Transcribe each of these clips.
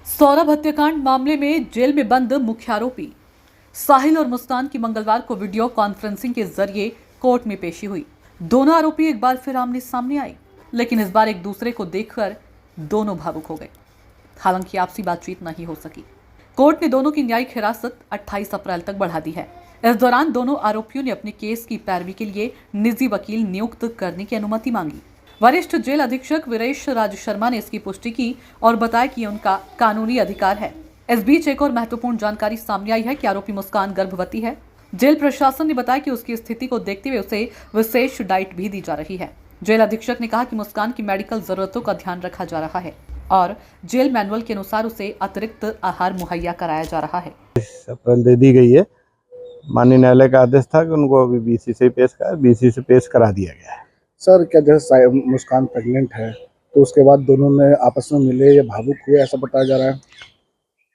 सौरभ हत्याकांड मामले में जेल में बंद मुख्य आरोपी साहिल और मुस्कान की मंगलवार को वीडियो कॉन्फ्रेंसिंग के जरिए कोर्ट में पेशी हुई। दोनों आरोपी एक बार फिर आमने सामने आए, लेकिन इस बार एक दूसरे को देखकर दोनों भावुक हो गए। हालांकि आपसी बातचीत नहीं हो सकी। कोर्ट ने दोनों की न्यायिक हिरासत 28 अप्रैल तक बढ़ा दी है। इस दौरान दोनों आरोपियों ने अपने केस की पैरवी के लिए निजी वकील नियुक्त करने की अनुमति मांगी। वरिष्ठ जेल अधीक्षक वीरेश राज शर्मा ने इसकी पुष्टि की और बताया कि उनका कानूनी अधिकार है। इस बीच एक और महत्वपूर्ण जानकारी सामने आई है कि आरोपी मुस्कान गर्भवती है। जेल प्रशासन ने बताया कि उसकी स्थिति को देखते हुए उसे विशेष डाइट भी दी जा रही है। जेल अधीक्षक ने कहा कि मुस्कान की मेडिकल जरूरतों का ध्यान रखा जा रहा है और जेल मैनुअल के अनुसार उसे अतिरिक्त आहार मुहैया कराया जा रहा है। अप्रैल दे दी गई है। माननीय न्यायालय का आदेश था कि उनको अभी बीसी से पेश करा दिया गया है। सर, क्या जैसे मुस्कान प्रेग्नेंट है तो उसके बाद दोनों ने आपस में मिले या भावुक हुए, ऐसा बताया जा रहा है?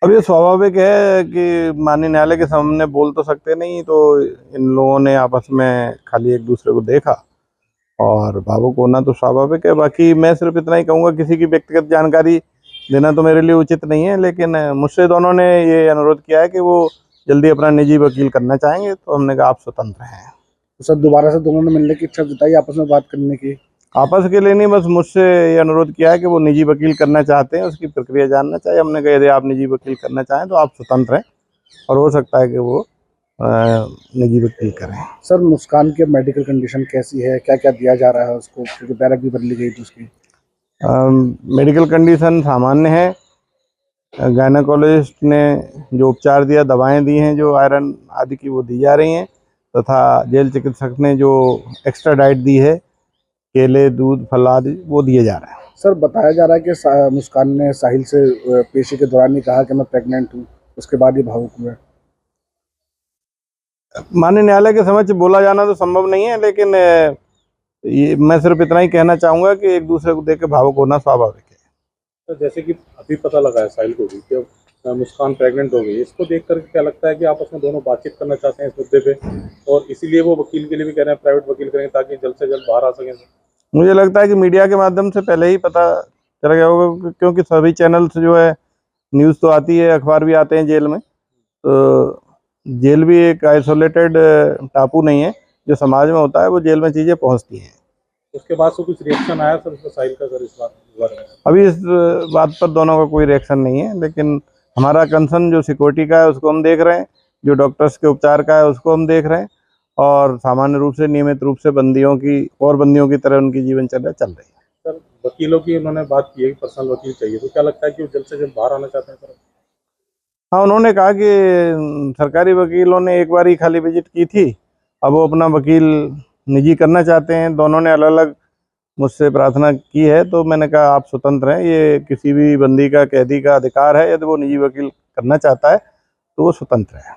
अब ये स्वाभाविक है कि माननीय न्यायालय के सामने बोल तो सकते नहीं, तो इन लोगों ने आपस में खाली एक दूसरे को देखा और भावुक होना तो स्वाभाविक है। बाकी मैं सिर्फ इतना ही कहूँगा, किसी की व्यक्तिगत जानकारी देना तो मेरे लिए उचित नहीं है, लेकिन मुझसे दोनों ने ये अनुरोध किया है कि वो जल्दी अपना निजी वकील करना चाहेंगे, तो हमने कहा आप स्वतंत्र हैं। तो सर, दोबारा से दोनों ने मिलने की इच्छा जताई, आपस में बात करने की? आपस के लिए नहीं, बस मुझसे ये अनुरोध किया है कि वो निजी वकील करना चाहते हैं, उसकी प्रक्रिया जानना चाहिए। हमने कहा यदि आप निजी वकील करना चाहें तो आप स्वतंत्र हैं और हो सकता है कि वो निजी वकील करें। सर, मुस्कान की मेडिकल कंडीशन कैसी है, क्या क्या दिया जा रहा है उसको, क्योंकि बैरक भी बदली गई थी उसकी? मेडिकल कंडीशन सामान्य है। गायनेकोलॉजिस्ट ने जो उपचार दिया, दवाएं दी हैं जो आयरन आदि की, वो दी जा रही हैं, तथा जेल चिकित्सक ने जो एक्स्ट्रा डाइट दी है, केले, दूध, फल आदि, वो दिए जा रहे हैं। सर, बताया जा रहा है कि मुस्कान ने साहिल से पेशी के दौरान ही कहा कि मैं प्रेग्नेंट हूँ, उसके बाद ही भावुक हुए। माननीय न्यायालय के समक्ष बोला जाना तो संभव नहीं है, लेकिन ये मैं सिर्फ इतना ही कहना चाहूँगा कि एक दूसरे को देख के भावुक होना स्वाभाविक है। तो जैसे कि अभी पता लगा है साहिल को भी कि मुस्कान प्रेग्नेंट हो गई, इसको देख कर क्या लगता है कि आपस में दोनों बातचीत करना चाहते हैं इस मुद्दे पे, और इसीलिए वो वकील के लिए भी कह रहे हैं प्राइवेट वकील करेंगे ताकि जल्द से जल्द बाहर आ सकें? मुझे लगता है कि मीडिया के माध्यम से पहले ही पता चल गया होगा, क्योंकि सभी चैनल्स जो है न्यूज़ तो आती है, अखबार भी आते हैं जेल में। तो जेल भी एक आइसोलेटेड टापू नहीं है, जो समाज में होता है वो जेल में चीज़ें पहुंचती हैं। उसके बाद से कुछ रिएक्शन आया सर साहिल का सर इस बारे में? अभी इस बात पर दोनों का कोई रिएक्शन नहीं है, लेकिन हमारा कंसर्न जो सिक्योरिटी का है उसको हम देख रहे हैं, जो डॉक्टर्स के उपचार का है उसको हम देख रहे हैं, और सामान्य रूप से नियमित रूप से बंदियों की तरह उनकी जीवनचर्या चल रही है। सर, वकीलों की उन्होंने बात की है कि पर्सनल वकील चाहिए, तो क्या लगता है कि वो जल्द से जल्द बाहर आना चाहते हैं सर? हाँ, उन्होंने कहा कि सरकारी वकीलों ने एक बार ही खाली विजिट की थी, अब वो अपना वकील निजी करना चाहते हैं। दोनों ने अलग अलग मुझसे प्रार्थना की है, तो मैंने कहा आप स्वतंत्र हैं, ये किसी भी बंदी का, कैदी का अधिकार है। यदि वो निजी वकील करना चाहता है तो वो स्वतंत्र है।